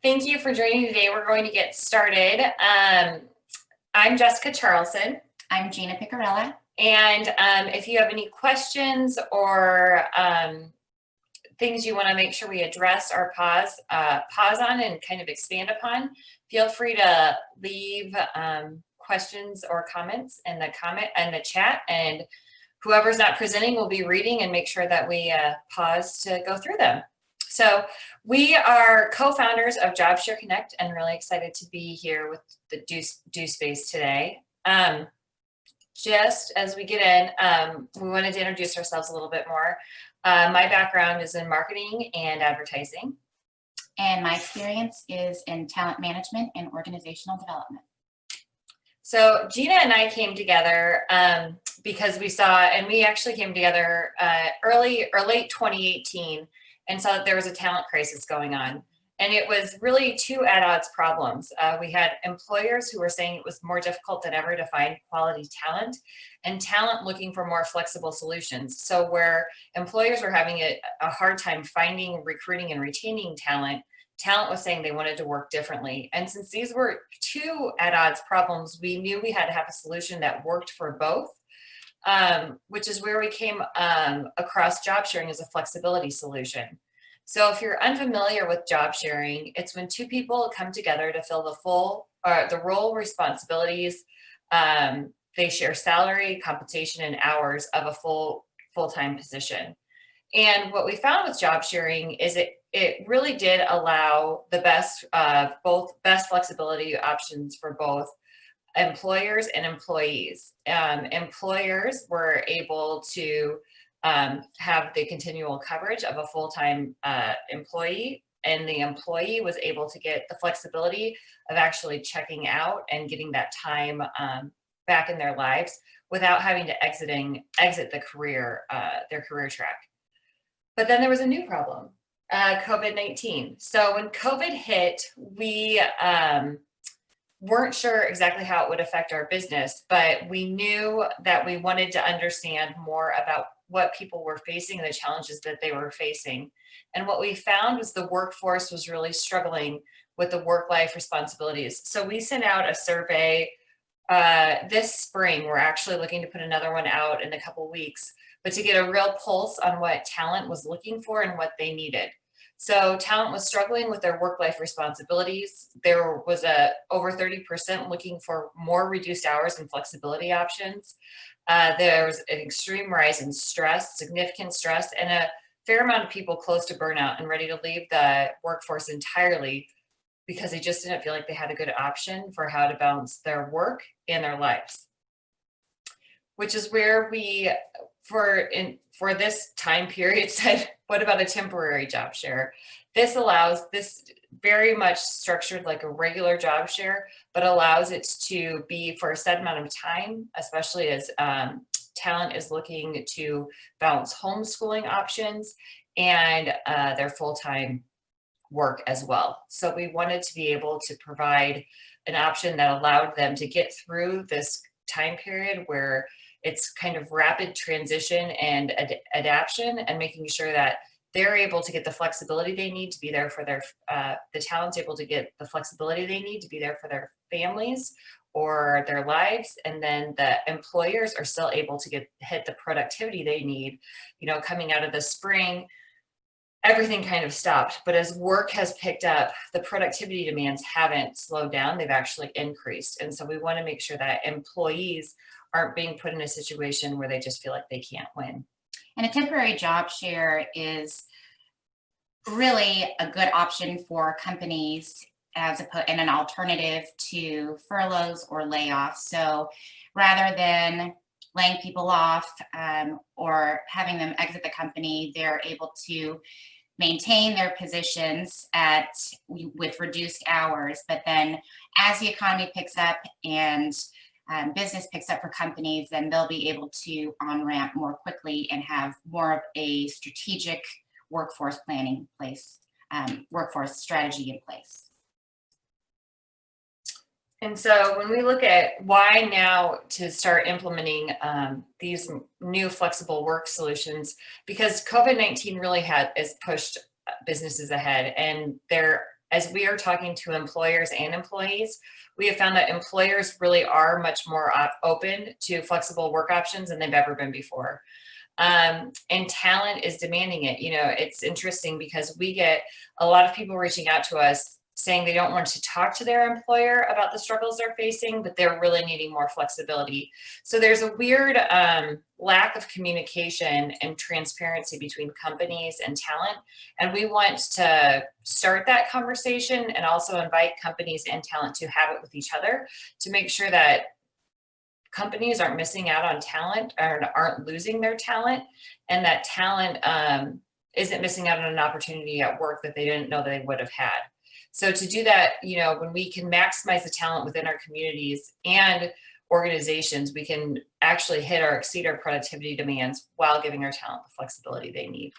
Thank you for joining today. We're going to get started. I'm Jessica Charlsen. I'm Jina Picarella. And if you have any questions or things you want to make sure we address or pause on and kind of expand upon, feel free to leave questions or comments in the chat, and whoever's not presenting will be reading and make sure that we pause to go through them. So we are co-founders of JobShare Connect and really excited to be here with the Do Space today. Just as we get in, we wanted to introduce ourselves a little bit more. My background is in marketing and advertising. And my experience is in talent management and organizational development. So Jina and I came together because we saw, and we actually came together early or late 2018 and saw that there was a talent crisis going on. And it was really two at odds problems. We had employers who were saying it was more difficult than ever to find quality talent, and talent looking for more flexible solutions. So where employers were having a hard time finding, recruiting, and retaining talent was saying they wanted to work differently. And since these were two at odds problems, we knew we had to have a solution that worked for both, which is where we came across job sharing as a flexibility solution. So if you're unfamiliar with job sharing, it's when two people come together to fill the role responsibilities. They share salary, compensation, and hours of a full-time position. And what we found with job sharing is it really did allow the best flexibility options for both employers and employees. Employers were able to have the continual coverage of a full-time employee, and the employee was able to get the flexibility of actually checking out and getting that time back in their lives without having to exit their career track. But then there was a new problem, COVID-19. So when COVID hit, we weren't sure exactly how it would affect our business, but we knew that we wanted to understand more about what people were facing and the challenges that they were facing. And what we found was the workforce was really struggling with the work-life responsibilities. So we sent out a survey this spring. We're actually looking to put another one out in a couple weeks, but to get a real pulse on what talent was looking for and what they needed. So talent was struggling with their work-life responsibilities. There was over 30% looking for more reduced hours and flexibility options. There was an extreme rise in stress, significant stress, and a fair amount of people close to burnout and ready to leave the workforce entirely because they just didn't feel like they had a good option for how to balance their work and their lives. Which is where we, for this time period, said, what about a temporary job share? This very much structured like a regular job share, but allows it to be for a set amount of time, especially as talent is looking to balance homeschooling options and their full-time work as well. So we wanted to be able to provide an option that allowed them to get through this time period where it's kind of rapid transition and adaption, and making sure that they're able to get the flexibility they need to be there for the talent's able to get the flexibility they need to be there for their families or their lives. And then the employers are still able to hit the productivity they need. Coming out of the spring, everything kind of stopped, but as work has picked up, the productivity demands haven't slowed down, they've actually increased. And so we want to make sure that employees aren't being put in a situation where they just feel like they can't win. And a temporary job share is really a good option for companies and an alternative to furloughs or layoffs. So rather than laying people off or having them exit the company, they're able to maintain their positions with reduced hours. But then as the economy picks up and business picks up for companies, then they'll be able to on-ramp more quickly and have more of a strategic workforce planning in place, workforce strategy in place. And so when we look at why now to start implementing these new flexible work solutions, because COVID-19 really has pushed businesses ahead, and as we are talking to employers and employees, we have found that employers really are much more open to flexible work options than they've ever been before. And talent is demanding it. You know, it's interesting because we get a lot of people reaching out to us saying they don't want to talk to their employer about the struggles they're facing, but they're really needing more flexibility. So there's a weird lack of communication and transparency between companies and talent. And we want to start that conversation and also invite companies and talent to have it with each other to make sure that companies aren't missing out on talent or aren't losing their talent, and that talent isn't missing out on an opportunity at work that they didn't know that they would have had. So to do that, you know, when we can maximize the talent within our communities and organizations, we can actually hit or exceed our productivity demands while giving our talent the flexibility they need.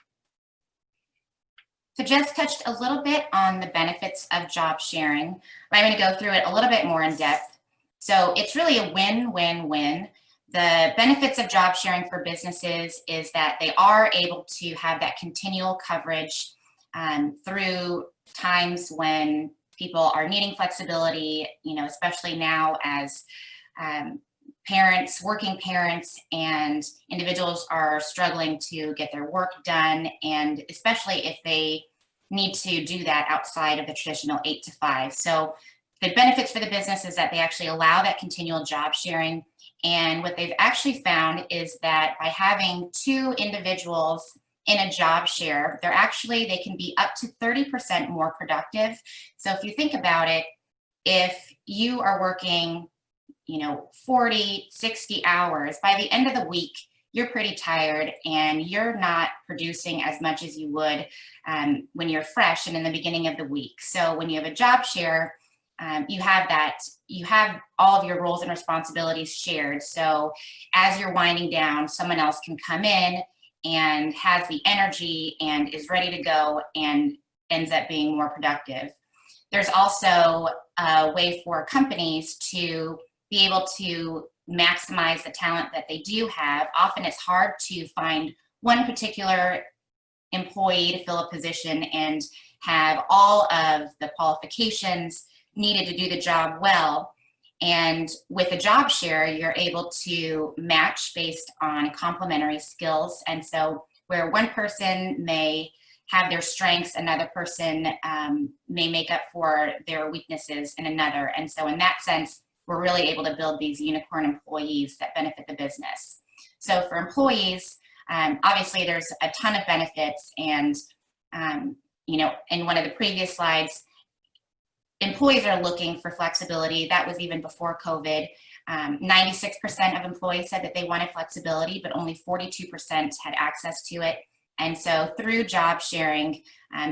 So Jess touched a little bit on the benefits of job sharing. I'm going to go through it a little bit more in depth. So it's really a win-win-win. The benefits of job sharing for businesses is that they are able to have that continual coverage through times when people are needing flexibility, you know, especially now as parents, working parents, and individuals are struggling to get their work done, and especially if they need to do that outside of the traditional 8 to 5. So the benefits for the business is that they actually allow that continual job sharing. And what they've actually found is that by having 2 individuals in a job share, they can be up to 30% more productive. So if you think about it, if you are working, you know, 40, 60 hours, by the end of the week, you're pretty tired and you're not producing as much as you would when you're fresh and in the beginning of the week. So when you have a job share, you have all of your roles and responsibilities shared. So as you're winding down, someone else can come in and has the energy and is ready to go and ends up being more productive. There's also a way for companies to be able to maximize the talent that they do have. Often it's hard to find one particular employee to fill a position and have all of the qualifications needed to do the job well. And with a job share, you're able to match based on complementary skills. And so where one person may have their strengths, another person may make up for their weaknesses in another. And so in that sense, we're really able to build these unicorn employees that benefit the business. So for employees, obviously there's a ton of benefits. And, you know, in one of the previous slides, employees are looking for flexibility. That was even before COVID. 96% of employees said that they wanted flexibility, but only 42% had access to it. And so through job sharing,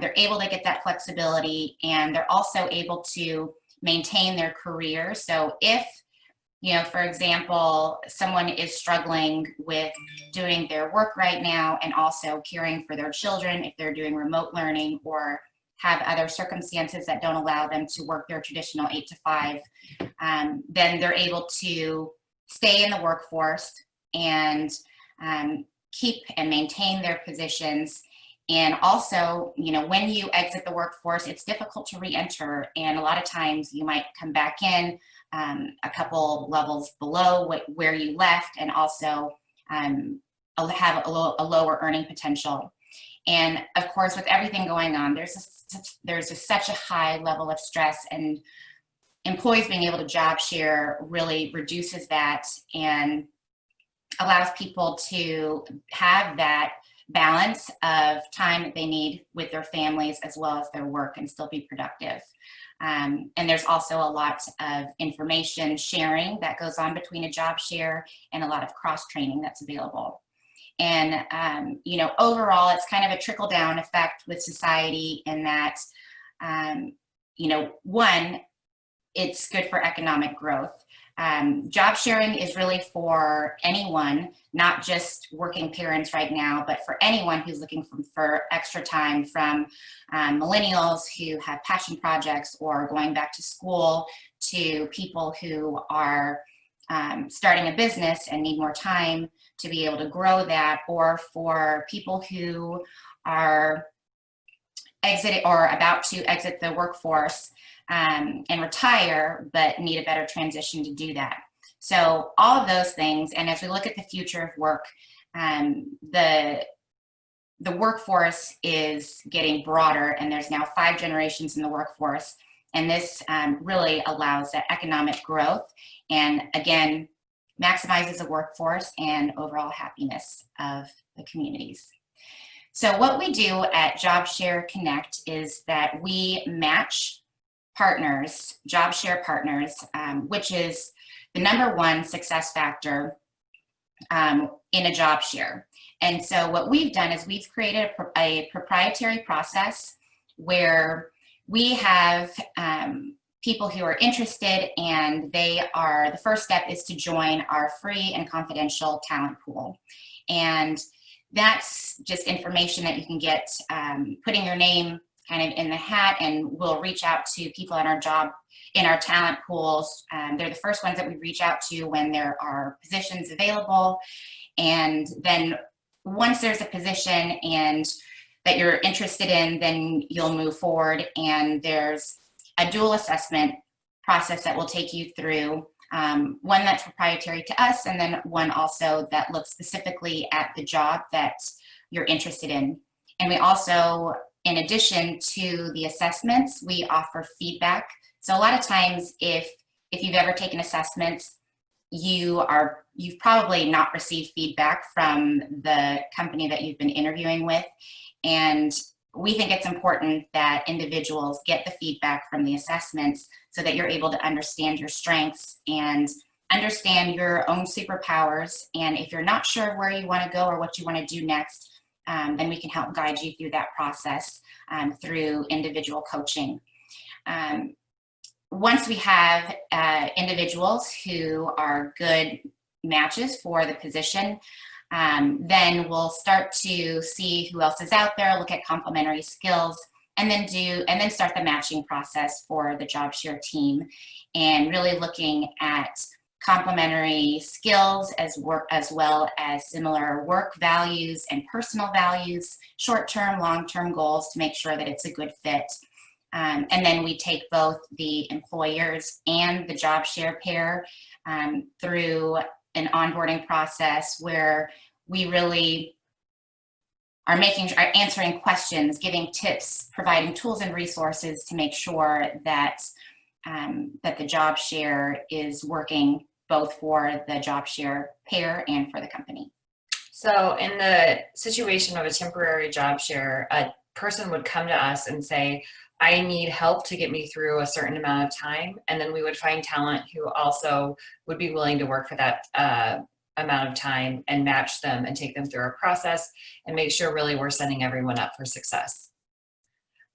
they're able to get that flexibility, and they're also able to maintain their career. So if, you know, for example, someone is struggling with doing their work right now and also caring for their children, if they're doing remote learning or have other circumstances that don't allow them to work their traditional 8 to 5, then they're able to stay in the workforce and keep and maintain their positions. And also, you know, when you exit the workforce, it's difficult to re-enter. And a lot of times you might come back in a couple levels below where you left, and also have a lower earning potential. And of course, with everything going on, there's just such a high level of stress, and employees being able to job share really reduces that and allows people to have that balance of time that they need with their families as well as their work and still be productive. And there's also a lot of information sharing that goes on between a job share and a lot of cross-training that's available. And, you know, overall, it's kind of a trickle-down effect with society in that, you know, one, it's good for economic growth. Job sharing is really for anyone, not just working parents right now, but for anyone who's looking for extra time, from millennials who have passion projects or going back to school, to people who are starting a business and need more time to be able to grow that, or for people who are exit or about to exit the workforce and retire, but need a better transition to do that. So all of those things, and as we look at the future of work, the workforce is getting broader, and there's now 5 generations in the workforce, and this really allows that economic growth, and again, maximizes the workforce and overall happiness of the communities. So what we do at JobShare Connect is that we match partners, JobShare partners, which is the #1 success factor in a job share. And so what we've done is we've created a proprietary process where we have people who are interested, and the first step is to join our free and confidential talent pool. And that's just information that you can get, putting your name kind of in the hat, and we'll reach out to people in our talent pools. They're the first ones that we reach out to when there are positions available. And then once there's a position and that you're interested in, then you'll move forward, and there's a dual assessment process that will take you through, one that's proprietary to us, and then one also that looks specifically at the job that you're interested in. And we also, in addition to the assessments, we offer feedback. So a lot of times, if you've ever taken assessments, you've probably not received feedback from the company that you've been interviewing with. And we think it's important that individuals get the feedback from the assessments so that you're able to understand your strengths and understand your own superpowers. And if you're not sure where you want to go or what you want to do next, then we can help guide you through that process through individual coaching. Once we have individuals who are good matches for the position, then we'll start to see who else is out there, look at complementary skills, and then start the matching process for the JobShare team, and really looking at complementary skills as well as similar work values and personal values, short-term, long-term goals, to make sure that it's a good fit. And then we take both the employers and the JobShare pair through an onboarding process where we really are answering questions, giving tips, providing tools and resources to make sure that that the JobShare is working both for the JobShare pair and for the company. So in the situation of a temporary job share, a person would come to us and say, I need help to get me through a certain amount of time. And then we would find talent who also would be willing to work for that amount of time and match them and take them through our process and make sure really we're setting everyone up for success.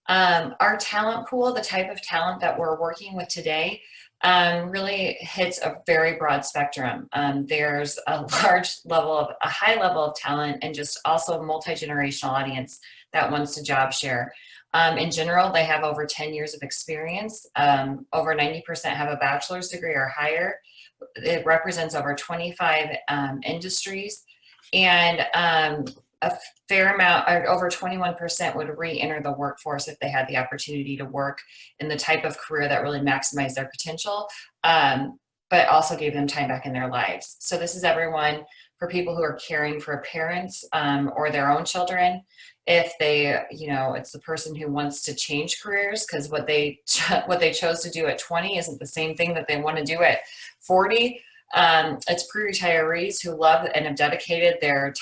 Our talent pool, the type of talent that we're working with today, really hits a very broad spectrum. There's a high level of talent, and just also a multi-generational audience that wants to job share. In general, they have over 10 years of experience. Over 90% have a bachelor's degree or higher. It represents over 25 industries, and a fair amount, or over 21%, would re-enter the workforce if they had the opportunity to work in the type of career that really maximized their potential, but also gave them time back in their lives. So this is everyone for people who are caring for parents or their own children. If they, it's the person who wants to change careers because what they chose to do at 20 isn't the same thing that they want to do at 40. It's pre-retirees who love and have dedicated their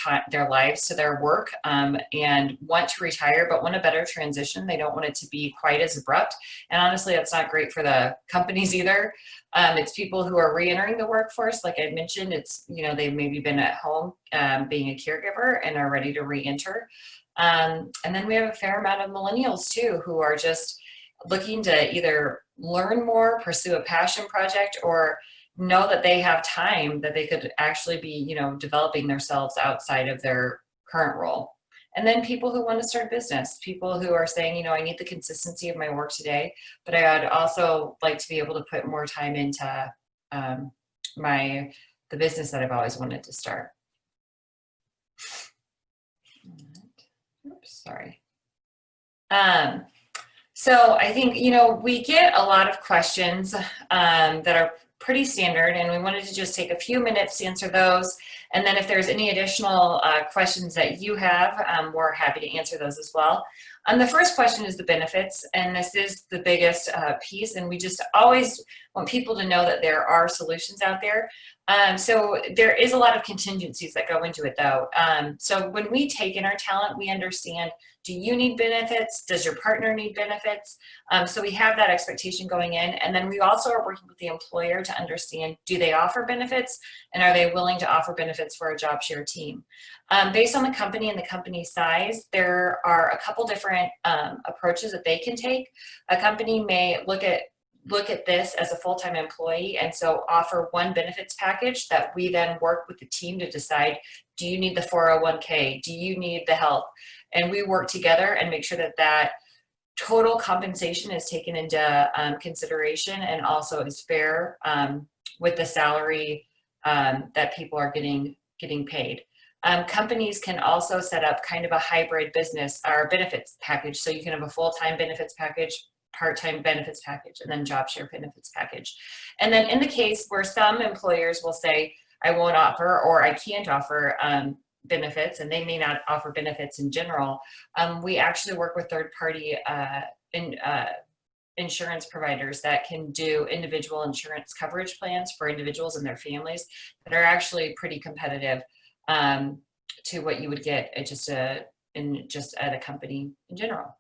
lives to their work and want to retire but want a better transition. They don't want it to be quite as abrupt. And honestly, that's not great for the companies either. It's people who are re-entering the workforce. Like I mentioned, it's, they've maybe been at home being a caregiver and are ready to re-enter. And then we have a fair amount of millennials too, who are just looking to either learn more, pursue a passion project, or know that they have time that they could actually be, developing themselves outside of their current role. And then people who want to start a business, people who are saying, I need the consistency of my work today, but I would also like to be able to put more time into the business that I've always wanted to start. Oops, sorry. So I think, we get a lot of questions that are pretty standard, and we wanted to just take a few minutes to answer those. And then if there's any additional questions that you have, we're happy to answer those as well. The first question is the benefits, and this is the biggest piece, and we just always want people to know that there are solutions out there. So there is a lot of contingencies that go into it, though. So when we take in our talent, we understand, do you need benefits? Does your partner need benefits? So we have that expectation going in. And then we also are working with the employer to understand, do they offer benefits? And are they willing to offer benefits for a job share team? Based on the company and the company size, there are a couple different approaches that they can take. A company may look at this as a full-time employee, and so offer one benefits package that we then work with the team to decide, do you need the 401k? Do you need the health? And we work together and make sure that that total compensation is taken into consideration, and also is fair with the salary that people are getting paid. Companies can also set up kind of a hybrid business or benefits package. So you can have a full-time benefits package, part-time benefits package, and then job share benefits package. And then in the case where some employers will say, I won't offer, or I can't offer benefits, and they may not offer benefits in general, we actually work with third-party insurance providers that can do individual insurance coverage plans for individuals and their families that are actually pretty competitive to what you would get at just at a company in general.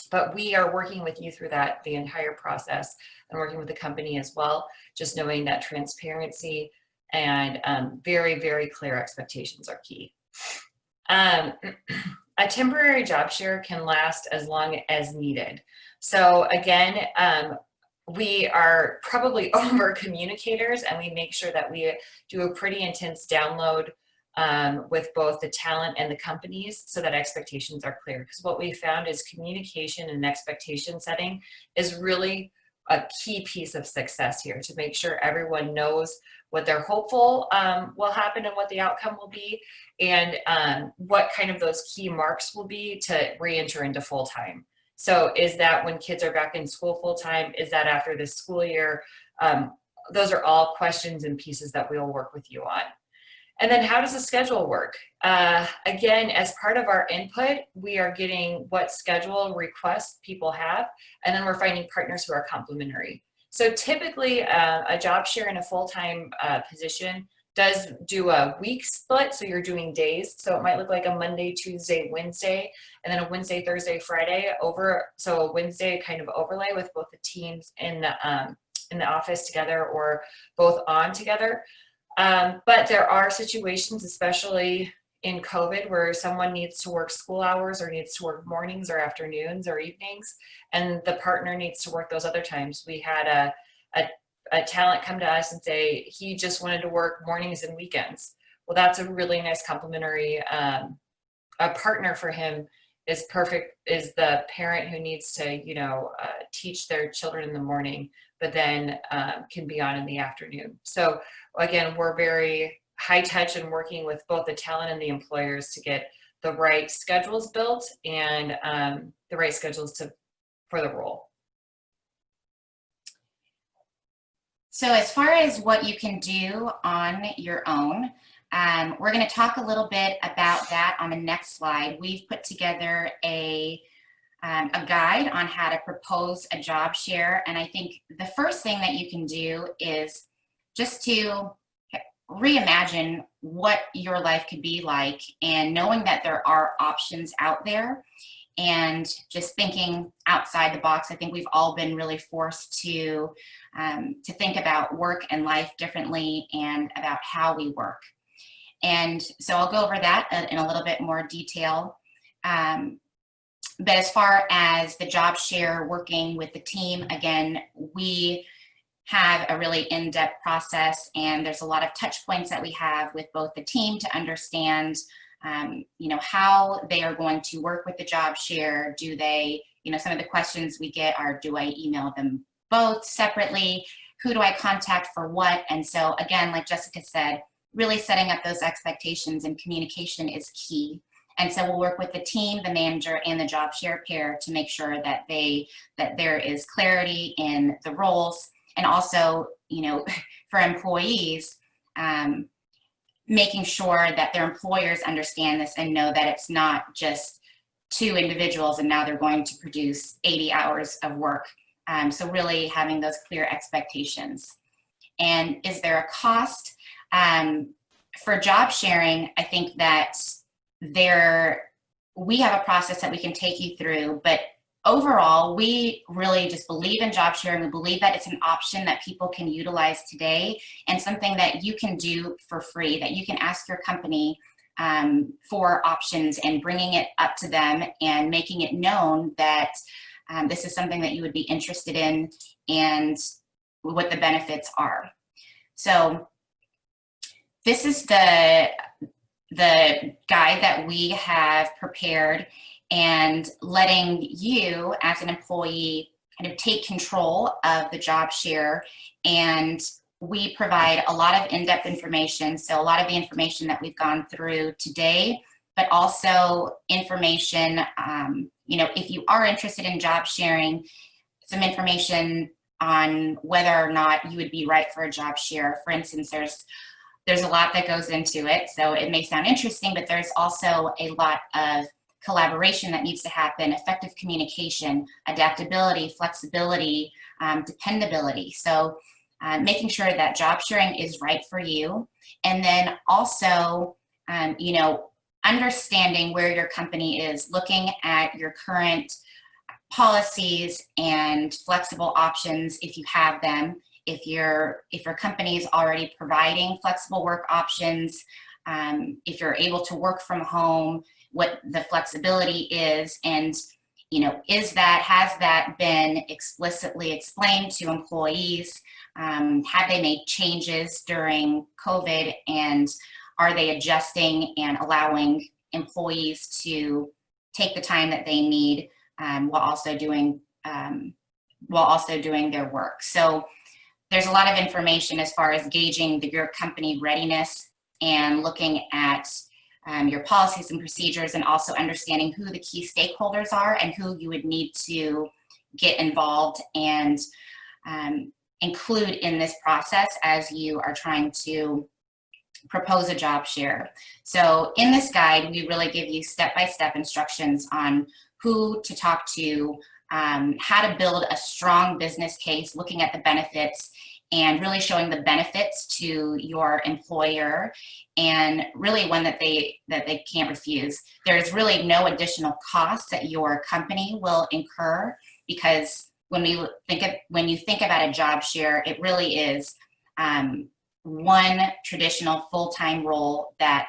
But we are working with you through the entire process, and working with the company as well, just knowing that transparency and very, very clear expectations are key. A temporary job share can last as long as needed. So again, we are probably over communicators, and we make sure that we do a pretty intense download with both the talent and the companies, so that expectations are clear. Because what we found is communication and expectation setting is really a key piece of success here, to make sure everyone knows what they're hopeful will happen and what the outcome will be, and what kind of those key marks will be to re-enter into full-time. So is that when kids are back in school full-time? Is that after this school year? Those are all questions and pieces that we'll work with you on. And then how does the schedule work? Again, as part of our input, we are getting what schedule requests people have, and then we're finding partners who are complementary. So typically a job share in a full-time position does do a week split, so you're doing days. So it might look like a Monday, Tuesday, Wednesday, and then a Wednesday, Thursday, Friday so a Wednesday kind of overlay with both the teams in the office together, or both on together. But there are situations, especially in COVID, where someone needs to work school hours, or needs to work mornings or afternoons or evenings, and the partner needs to work those other times. We had a talent come to us and say he just wanted to work mornings and weekends. Well, that's a really nice complementary. A partner for him is perfect, is the parent who needs to, teach their children in the morning, but then can be on in the afternoon. So again, we're very high touch and working with both the talent and the employers to get the right schedules built, and the right schedules for the role. So as far as what you can do on your own, we're going to talk a little bit about that on the next slide. We've put together a guide on how to propose a job share. And I think the first thing that you can do is just to reimagine what your life could be like, and knowing that there are options out there, and just thinking outside the box. I think we've all been really forced to think about work and life differently, and about how we work. And so I'll go over that in a little bit more detail. But as far as the job share, working with the team, again, we have a really in-depth process, and there's a lot of touch points that we have with both the team to understand how they are going to work with the job share. Do they, some of the questions we get are, do I email them both separately? Who do I contact for what? And so again, like Jessica said, really setting up those expectations, and communication is key. And so we'll work with the team, the manager, and the job share pair to make sure that there is clarity in the roles, and also, for employees, making sure that their employers understand this and know that it's not just two individuals and now they're going to produce 80 hours of work. So really having those clear expectations. And is there a cost? For job sharing, I think that we have a process that we can take you through, but overall, we really just believe in job sharing. We believe that it's an option that people can utilize today and something that you can do for free, that you can ask your company for options and bringing it up to them and making it known that this is something that you would be interested in and what the benefits are. So this is the guide that we have prepared, and letting you as an employee kind of take control of the job share. And we provide a lot of in-depth information. So a lot of the information that we've gone through today, but also information, if you are interested in job sharing, some information on whether or not you would be right for a job share. For instance, there's a lot that goes into it. So it may sound interesting, but there's also a lot of collaboration that needs to happen, effective communication, adaptability, flexibility, dependability. So making sure that job sharing is right for you. And then also, understanding where your company is, looking at your current policies and flexible options if you have them. If your company is already providing flexible work options, if you're able to work from home, what the flexibility is, and has that been explicitly explained to employees? Have they made changes during COVID, and are they adjusting and allowing employees to take the time that they need while also doing their work? So there's a lot of information as far as gauging your company readiness and looking at your policies and procedures, and also understanding who the key stakeholders are and who you would need to get involved and include in this process as you are trying to propose a job share. So in this guide, we really give you step-by-step instructions on who to talk to, how to build a strong business case, looking at the benefits and really showing the benefits to your employer, and really one that they can't refuse. There's really no additional costs that your company will incur, because when you think about a job share, it really is one traditional full-time role that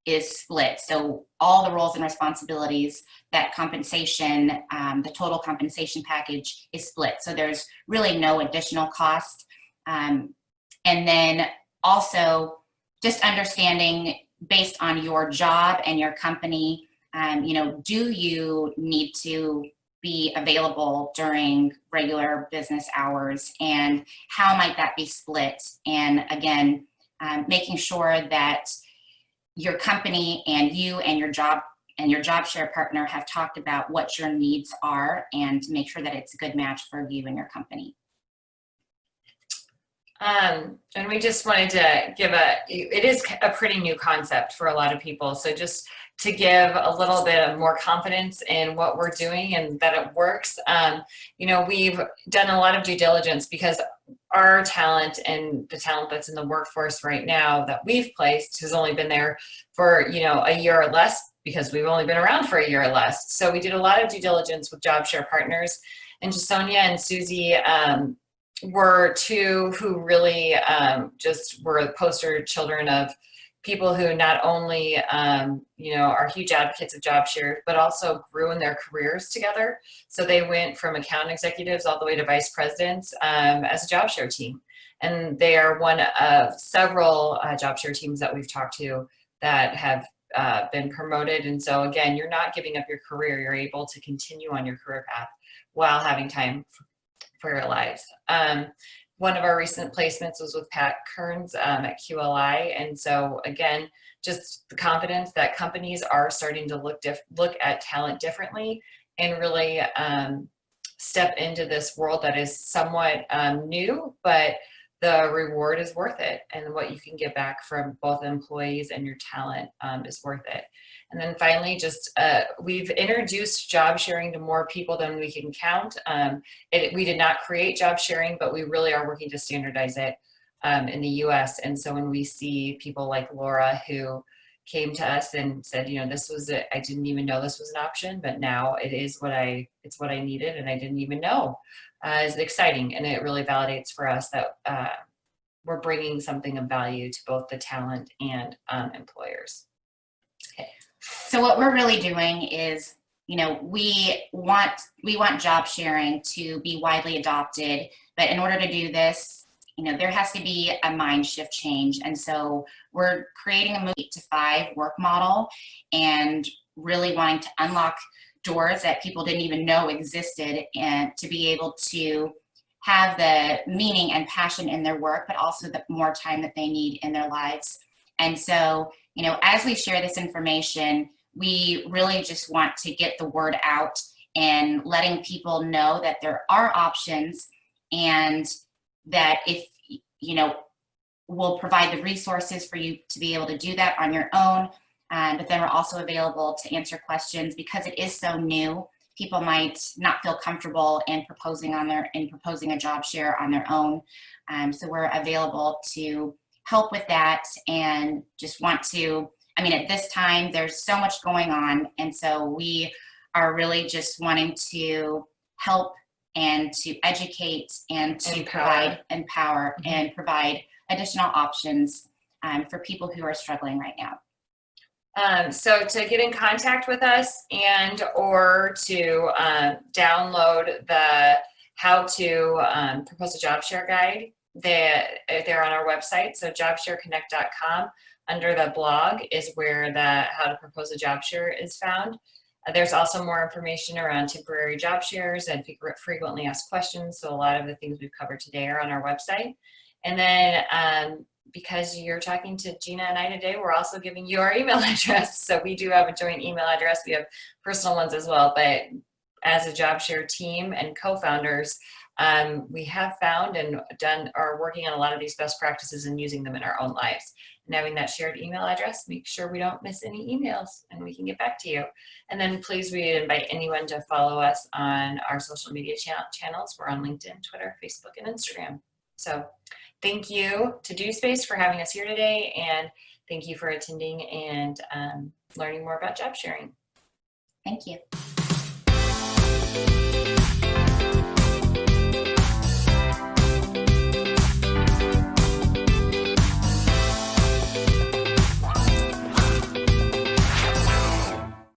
is split. So all the roles and responsibilities, that compensation, the total compensation package is split. So there's really no additional cost. And then also just understanding, based on your job and your company, do you need to be available during regular business hours, and how might that be split? And again, making sure that your company and you and your job share partner have talked about what your needs are, and to make sure that it's a good match for you and your company. And we just wanted to give it is a pretty new concept for a lot of people. So just to give a little bit of more confidence in what we're doing and that it works. We've done a lot of due diligence, because our talent and the talent that's in the workforce right now that we've placed has only been there for, a year or less, because we've only been around for a year or less. So we did a lot of due diligence with job share partners, and Sonia and Susie were two who really just were the poster children of people who not only are huge advocates of job share, but also grew in their careers together. So they went from account executives all the way to vice presidents as a job share team. And they are one of several job share teams that we've talked to that have been promoted. And so again, you're not giving up your career. You're able to continue on your career path while having time for your lives. one of our recent placements was with Pat Kearns at QLI. And so again, just the confidence that companies are starting to look at talent differently and really step into this world that is somewhat new, but the reward is worth it. And what you can get back from both employees and your talent is worth it. And then finally, just we've introduced job sharing to more people than we can count. We did not create job sharing, but we really are working to standardize it in the US. And so when we see people like Laura who came to us and said, you know, this was it, I didn't even know this was an option, but now it's what I needed and I didn't even know, is exciting. And it really validates for us that we're bringing something of value to both the talent and employers. Okay. So what we're really doing is, you know, we want job sharing to be widely adopted, but in order to do this, you know, there has to be a mind shift change. And so we're creating a 8-to-5 work model and really wanting to unlock doors that people didn't even know existed, and to be able to have the meaning and passion in their work, but also the more time that they need in their lives. And so, you know, as we share this information, we really just want to get the word out and letting people know that there are options, and that if, you know, we'll provide the resources for you to be able to do that on your own. But then we're also available to answer questions, because it is so new. People might not feel comfortable in proposing a job share on their own. So we're available to help with that, and just want to, I mean, at this time, there's so much going on. And so we are really just wanting to help and to educate and to empower and provide additional options for people who are struggling right now. So to get in contact with us and or to download the how to propose a job share guide, they're on our website. So jobshareconnect.com, under the blog is where the how to propose a job share is found. There's also more information around temporary job shares and frequently asked questions. So a lot of the things we've covered today are on our website. And then because you're talking to Jina and I today, we're also giving you our email address. So we do have a joint email address. We have personal ones as well, but as a job share team and co-founders, we have found and are working on a lot of these best practices and using them in our own lives. And having that shared email address, make sure we don't miss any emails and we can get back to you. And then please, we invite anyone to follow us on our social media channels. We're on LinkedIn, Twitter, Facebook, and Instagram. So thank you to DoSpace for having us here today. And thank you for attending and learning more about job sharing. Thank you.